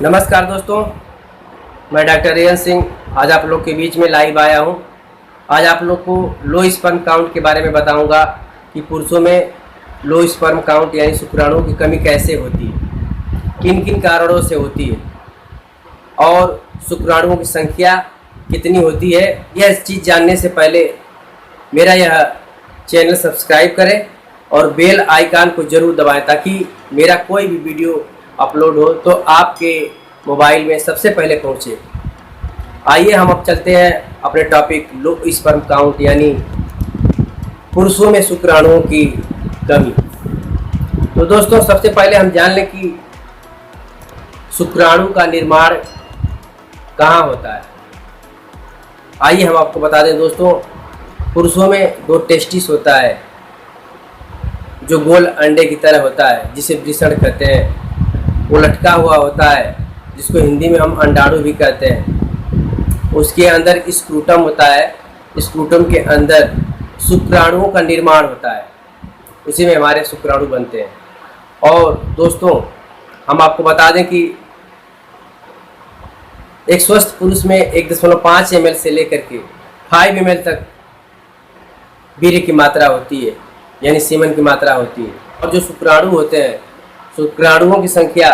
नमस्कार दोस्तों, मैं डॉक्टर रेयन सिंह आज आप लोग के बीच में लाइव आया हूं। आज आप लोग को लो स्पर्म काउंट के बारे में बताऊंगा कि पुरुषों में लो स्पर्म काउंट यानी शुक्राणुओं की कमी कैसे होती है, किन किन कारणों से होती है और शुक्राणुओं की संख्या कितनी होती है। यह चीज़ जानने से पहले मेरा यह चैनल सब्सक्राइब करें और बेल आइकन को ज़रूर दबाएं ताकि मेरा कोई भी वीडियो अपलोड हो तो आपके मोबाइल में सबसे पहले पहुंचे। आइए हम अब चलते हैं अपने टॉपिक लो स्पर्म काउंट यानी पुरुषों में शुक्राणुओं की कमी। तो दोस्तों, सबसे पहले हम जान लें कि शुक्राणु का निर्माण कहाँ होता है। आइए हम आपको बता दें दोस्तों, पुरुषों में दो टेस्टिस होता है जो गोल अंडे की तरह होता है, जिसे वृषण कहते हैं। वो लटका हुआ होता है जिसको हिंदी में हम अंडाणु भी कहते हैं। उसके अंदर स्क्रूटम होता है, स्क्रूटम के अंदर शुक्राणुओं का निर्माण होता है, उसी में हमारे शुक्राणु बनते हैं। और दोस्तों, हम आपको बता दें कि एक स्वस्थ पुरुष में 1.5 ml से लेकर के 5 ml तक वीर्य की मात्रा होती है, यानी सीमन की मात्रा होती है। और जो शुक्राणु होते हैं, शुक्राणुओं की संख्या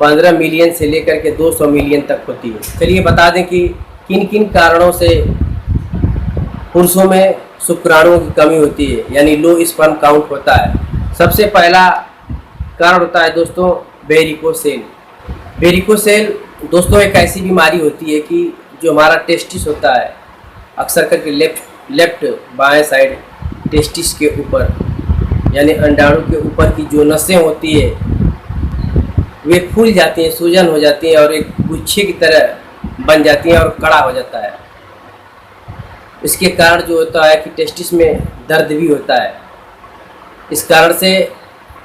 15 मिलियन से लेकर के 200 मिलियन तक होती है। चलिए बता दें कि किन किन कारणों से पुरुषों में शुक्राणुओं की कमी होती है यानी लो स्पर्म काउंट होता है। सबसे पहला कारण होता है दोस्तों वेरिकोसेल। वेरिकोसेल दोस्तों एक ऐसी बीमारी होती है कि जो हमारा टेस्टिस होता है, अक्सर करके लेफ्ट बाएं साइड टेस्टिस के ऊपर यानी अंडाणु के ऊपर की जो नसें होती है वे फूल जाती हैं, सूजन हो जाती हैं और एक गुच्छे की तरह बन जाती हैं और कड़ा हो जाता है। इसके कारण जो होता है कि टेस्टिस में दर्द भी होता है। इस कारण से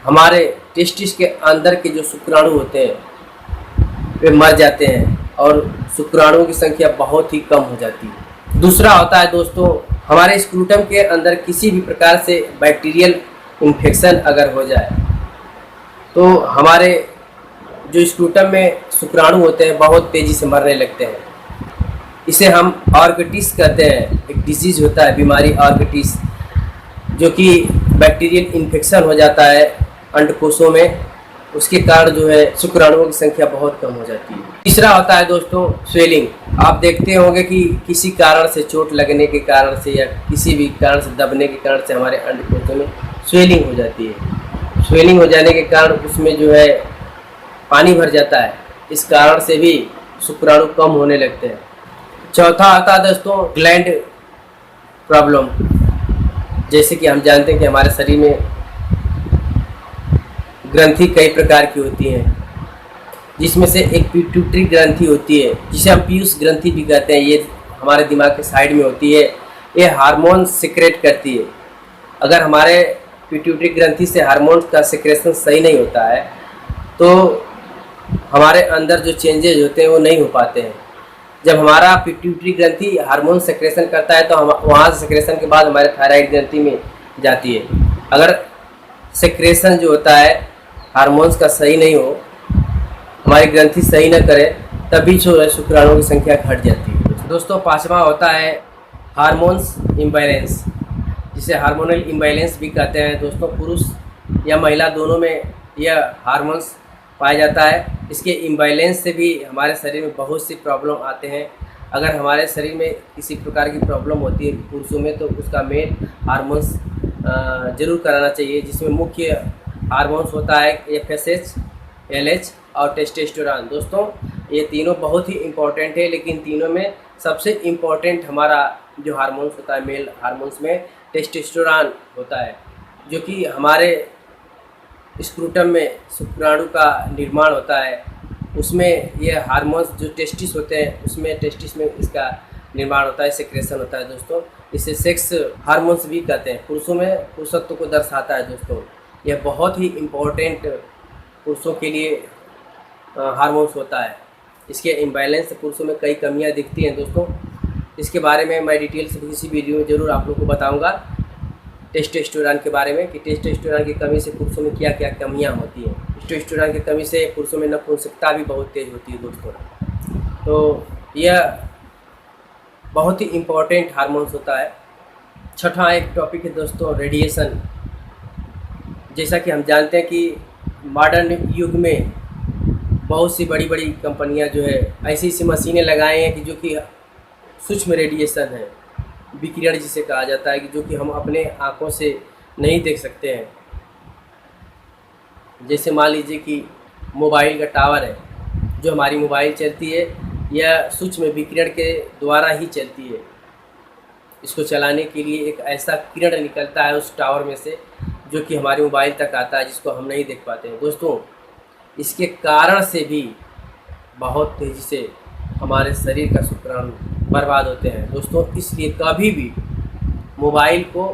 हमारे टेस्टिस के अंदर के जो शुक्राणु होते हैं वे मर जाते हैं और शुक्राणुओं की संख्या बहुत ही कम हो जाती है। दूसरा होता है दोस्तों, हमारे स्क्रूटम के अंदर किसी भी प्रकार से बैक्टीरियल इन्फेक्शन अगर हो जाए तो हमारे जो स्क्रूटम में शुक्राणु होते हैं बहुत तेज़ी से मरने लगते हैं। इसे हम ऑर्किटिस कहते हैं। एक डिजीज़ होता है, बीमारी ऑर्किटिस, जो कि बैक्टीरियल इन्फेक्शन हो जाता है अंडकोशों में। उसके कारण जो है शुक्राणुओं की संख्या बहुत कम हो जाती है। तीसरा होता है दोस्तों स्वेलिंग। आप देखते होंगे कि किसी कारण से, चोट लगने के कारण से या किसी भी कारण से, दबने के कारण से हमारे अंडकोशों में स्वेलिंग हो जाती है। स्वेलिंग हो जाने के कारण उसमें जो है पानी भर जाता है। इस कारण से भी शुक्राणु कम होने लगते हैं। चौथा आता है दोस्तों ग्लैंड प्रॉब्लम। जैसे कि हम जानते हैं कि हमारे शरीर में ग्रंथि कई प्रकार की होती हैं, जिसमें से एक पिट्यूटरी ग्रंथि होती है जिसे हम पीयूष ग्रंथि भी कहते हैं। ये हमारे दिमाग के साइड में होती है। ये हार्मोन सिक्रेट करती है। अगर हमारे पिट्यूटरी ग्रंथि से हार्मोन का सिक्रेशन सही नहीं होता है तो हमारे अंदर जो चेंजेज होते हैं वो नहीं हो पाते हैं। जब हमारा पिट्यूटरी ग्रंथि हार्मोन सिक्रेशन करता है तो हम वहाँ से सिक्रेशन के बाद हमारे थायराइड ग्रंथि में जाती है। अगर सिक्रेशन जो होता है हार्मोन्स का सही नहीं हो, हमारी ग्रंथि सही न करे, तभी जो है शुक्राणुओं की संख्या घट जाती है। दोस्तों, पाँचवा होता है हार्मोन्स इम्बैलेंस, जिसे हार्मोनल इम्बैलेंस भी कहते हैं। दोस्तों, पुरुष या महिला दोनों में यह हार्मोन्स पाया जाता है। इसके इम्बैलेंस से भी हमारे शरीर में बहुत सी प्रॉब्लम आते हैं। अगर हमारे शरीर में किसी प्रकार की प्रॉब्लम होती है पुरुषों में तो उसका मेन हार्मोन्स जरूर कराना चाहिए, जिसमें मुख्य हार्मोन्स होता है FSH, LH और टेस्टोस्टेरोन। दोस्तों, ये तीनों बहुत ही इम्पोर्टेंट है, लेकिन तीनों में सबसे इम्पोर्टेंट हमारा जो हार्मोन्स होता है मेल हार्मोन्स में टेस्टोस्टेरोन होता है, जो कि हमारे स्क्रूटम में शुक्राणु का निर्माण होता है। उसमें ये हार्मोन्स जो टेस्टिस होते हैं उसमें टेस्टिस में इसका निर्माण होता है, सिक्रेशन होता है। दोस्तों, इसे सेक्स हार्मोन्स भी कहते हैं। पुरुषों में पुरुषत्व को दर्शाता है। दोस्तों, यह बहुत ही इम्पोर्टेंट पुरुषों के लिए हार्मोन्स होता है। इसके इम्बैलेंस से पुरुषों में कई कमियां दिखती हैं। दोस्तों, इसके बारे में मैं डिटेल से किसी वीडियो में ज़रूर आप लोग को बताऊंगा। टेस्टोस्टेरोन के बारे में कि टेस्टोस्टेरोन की कमी से पुरुषों में क्या क्या कमियां होती हैं। टेस्टोस्टेरोन की कमी से पुरुषों में नपुंसकता भी बहुत तेज होती है दोस्तों। तो यह बहुत ही इम्पोर्टेंट हार्मोन्स होता है। छठा एक टॉपिक है दोस्तों, रेडिएशन। जैसा कि हम जानते हैं कि मॉडर्न युग में बहुत सी बड़ी बड़ी कंपनियां जो है ऐसी ऐसी मशीनें लगाए हैं कि जो कि सूक्ष्म रेडिएशन है, विकिरण जिसे कहा जाता है, कि जो कि हम अपने आँखों से नहीं देख सकते हैं। जैसे मान लीजिए कि मोबाइल का टावर है, जो हमारी मोबाइल चलती है यह सूक्ष्म विकिरण के द्वारा ही चलती है। इसको चलाने के लिए एक ऐसा किरण निकलता है उस टावर में से जो कि हमारे मोबाइल तक आता है, जिसको हम नहीं देख पाते हैं दोस्तों। इसके कारण से भी बहुत तेज़ी से हमारे शरीर का शुक्राणु बर्बाद होते हैं दोस्तों। इसलिए कभी भी मोबाइल को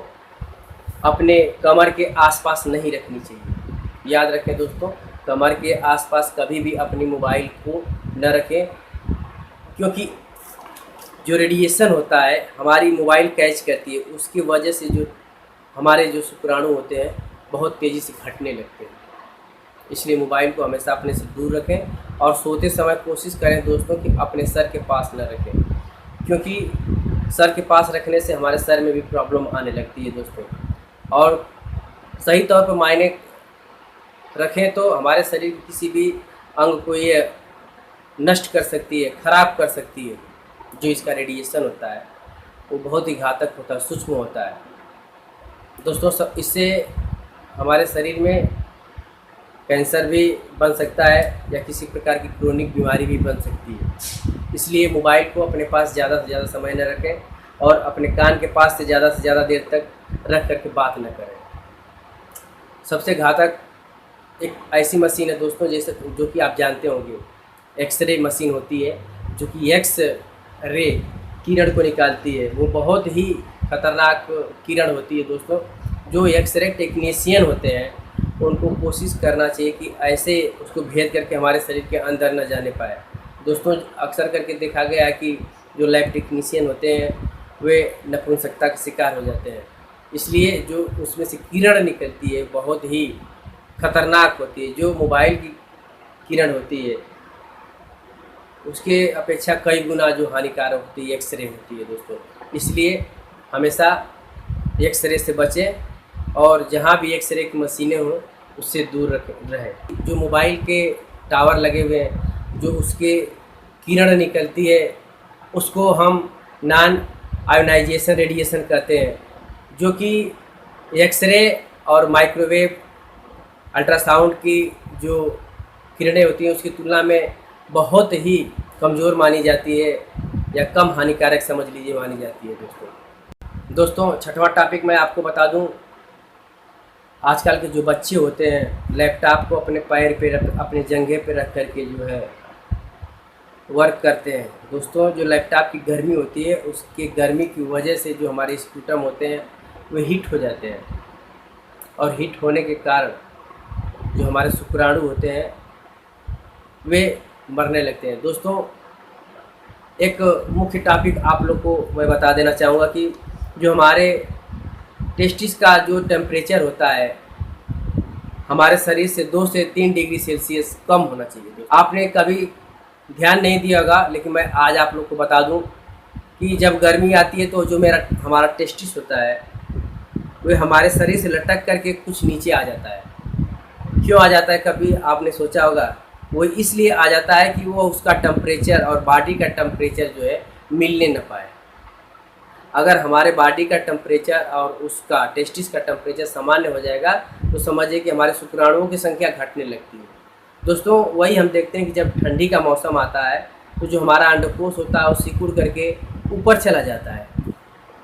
अपने कमर के आसपास नहीं रखनी चाहिए। याद रखें दोस्तों, कमर के आसपास कभी भी अपनी मोबाइल को न रखें, क्योंकि जो रेडिएशन होता है हमारी मोबाइल कैच करती है, उसकी वजह से जो हमारे जो शुक्राणु होते हैं बहुत तेज़ी से घटने लगते हैं। इसलिए मोबाइल को हमेशा अपने से दूर रखें और सोते समय कोशिश करें दोस्तों कि अपने सर के पास न रखें, क्योंकि सर के पास रखने से हमारे सर में भी प्रॉब्लम आने लगती है दोस्तों। और सही तौर पर मायने रखें तो हमारे शरीर के किसी भी अंग को ये नष्ट कर सकती है, ख़राब कर सकती है। जो इसका रेडिएशन होता है वो बहुत ही घातक होता है, सूक्ष्म होता है दोस्तों। सब इससे हमारे शरीर में कैंसर भी बन सकता है या किसी प्रकार की क्रोनिक बीमारी भी बन सकती है। इसलिए मोबाइल को अपने पास ज़्यादा से ज़्यादा समय न रखें और अपने कान के पास से ज़्यादा देर तक रख करके बात न करें। सबसे घातक एक ऐसी मशीन है दोस्तों, जैसे जो कि आप जानते होंगे, एक्सरे मशीन होती है, जो कि एक्स रे किरण को निकालती है। वो बहुत ही खतरनाक किरण होती है दोस्तों। जो एक्सरे टेक्नीशियन होते हैं उनको कोशिश करना चाहिए कि ऐसे उसको भेद करके हमारे शरीर के अंदर न जाने पाए दोस्तों। अक्सर करके देखा गया है कि जो लैब टेक्नीशियन होते हैं वे नपुंसकता के शिकार हो जाते हैं। इसलिए जो उसमें से किरण निकलती है बहुत ही खतरनाक होती है। जो मोबाइल की किरण होती है उसके अपेक्षा कई गुना जो हानिकारक होती है एक्सरे होती है दोस्तों। इसलिए हमेशा एक्सरे से बचें और जहाँ भी एक्सरे की मशीनें हों उससे दूर रहें। जो मोबाइल के टावर लगे हुए हैं, जो उसके किरण निकलती है उसको हम नॉन आयोनाइजेशन रेडिएशन कहते हैं, जो कि एक्सरे और माइक्रोवेव अल्ट्रासाउंड की जो किरणें होती हैं उसकी तुलना में बहुत ही कमज़ोर मानी जाती है या कम हानिकारक समझ लीजिए मानी जाती है दोस्तों। छठवां टॉपिक मैं आपको बता दूं, आजकल के जो बच्चे होते हैं लैपटॉप को अपने पैर पे रख, अपने जंघे पे रख करके जो है वर्क करते हैं दोस्तों। जो लैपटॉप की गर्मी होती है उसकी गर्मी की वजह से जो हमारे स्पूटम होते हैं वे हीट हो जाते हैं, और हीट होने के कारण जो हमारे शुक्राणु होते हैं वे मरने लगते हैं दोस्तों। एक मुख्य टॉपिक आप लोग को मैं बता देना चाहूँगा कि जो हमारे टेस्टिस का जो टेम्परेचर होता है हमारे शरीर से 2 से 3 डिग्री सेल्सियस कम होना चाहिए। आपने कभी ध्यान नहीं दिया होगा, लेकिन मैं आज आप लोग को बता दूं कि जब गर्मी आती है तो जो हमारा टेस्टिस होता है वह हमारे शरीर से लटक करके कुछ नीचे आ जाता है। क्यों आ जाता है, कभी आपने सोचा होगा? वो इसलिए आ जाता है कि वो उसका टेम्परेचर और बॉडी का टेम्परेचर जो है मिलने न पाए। अगर हमारे बॉडी का टेम्परेचर और उसका टेस्टिस का टेम्परेचर सामान्य हो जाएगा तो समझिए कि हमारे शुक्राणुओं की संख्या घटने लगती है दोस्तों। वही हम देखते हैं कि जब ठंडी का मौसम आता है तो जो हमारा अंडकोश होता है वो सिकुड़ करके ऊपर चला जाता है,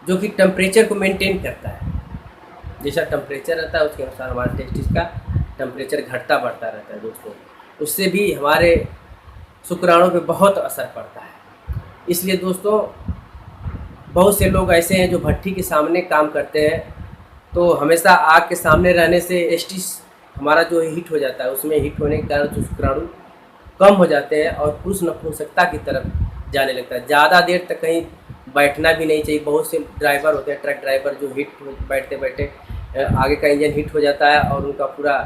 जो कि टेम्परेचर को मेंटेन करता है। जैसा टेम्परेचर रहता है उसके अनुसार हमारे टेस्टिस का टेम्परेचर घटता बढ़ता रहता है दोस्तों। उससे भी हमारे शुक्राणु पे बहुत असर पड़ता है। इसलिए दोस्तों बहुत से लोग ऐसे हैं जो भट्ठी के सामने काम करते हैं, तो हमेशा आग के सामने रहने से टेस्टिस हमारा जो हीट हो जाता है, उसमें हीट होने के कारण जो शुक्राणु कम हो जाते हैं और पुरुष नपुंसकता की तरफ जाने लगता है। ज़्यादा देर तक कहीं बैठना भी नहीं चाहिए। बहुत से ड्राइवर होते हैं, ट्रक ड्राइवर, जो बैठते बैठते आगे का इंजन हीट हो जाता है और उनका पूरा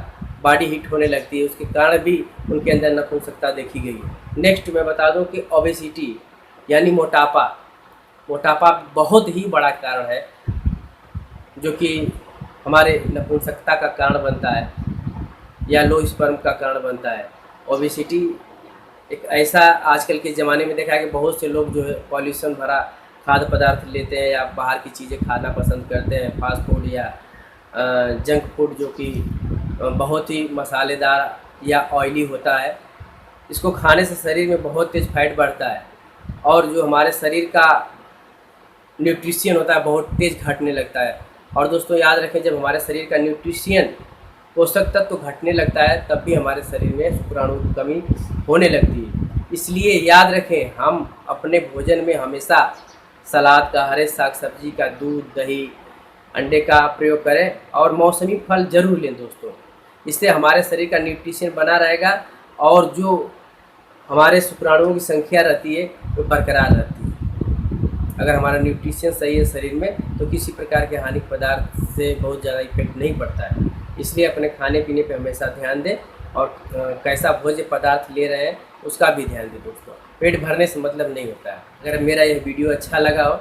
बॉडी हीट होने लगती है। उसके कारण भी उनके अंदर नपुंसकता देखी गई है। नेक्स्ट मैं बता दूं कि ओबेसिटी यानी मोटापा, मोटापा बहुत ही बड़ा कारण है जो कि हमारे नपुंसकता का कारण बनता है या लो स्पर्म का कारण बनता है। ओबेसिटी एक ऐसा आजकल के ज़माने में देखा है कि बहुत से लोग जो है पॉल्यूशन भरा खाद्य पदार्थ लेते हैं या बाहर की चीज़ें खाना पसंद करते हैं, फास्ट फूड या जंक फूड जो कि बहुत ही मसालेदार या ऑयली होता है। इसको खाने से शरीर में बहुत तेज़ फैट बढ़ता है और जो हमारे शरीर का न्यूट्रिशन होता है बहुत तेज़ घटने लगता है। और दोस्तों याद रखें, जब हमारे शरीर का न्यूट्रिशन पोषक तत्व तो घटने लगता है तब भी हमारे शरीर में शुक्राणु की कमी होने लगती है। इसलिए याद रखें, हम अपने भोजन में हमेशा सलाद का, हरे साग सब्जी का, दूध, दही, अंडे का प्रयोग करें और मौसमी फल जरूर लें दोस्तों। इससे हमारे शरीर का न्यूट्रिशन बना रहेगा और जो हमारे शुक्राणुओं की संख्या रहती है वो बरकरार रहती है। अगर हमारा न्यूट्रिशन सही है शरीर में तो किसी प्रकार के हानिक पदार्थ से बहुत ज़्यादा इफेक्ट नहीं पड़ता है। इसलिए अपने खाने पीने पे हमेशा ध्यान दें और कैसा भोज्य पदार्थ ले रहे हैं उसका भी ध्यान दें दोस्तों। पेट भरने से मतलब नहीं होता है। अगर मेरा यह वीडियो अच्छा लगा हो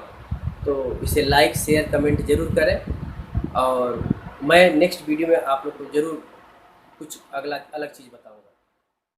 तो इसे लाइक, शेयर, कमेंट ज़रूर करें और मैं नेक्स्ट वीडियो में आप लोग को ज़रूर कुछ अलग चीज़ बताऊँ।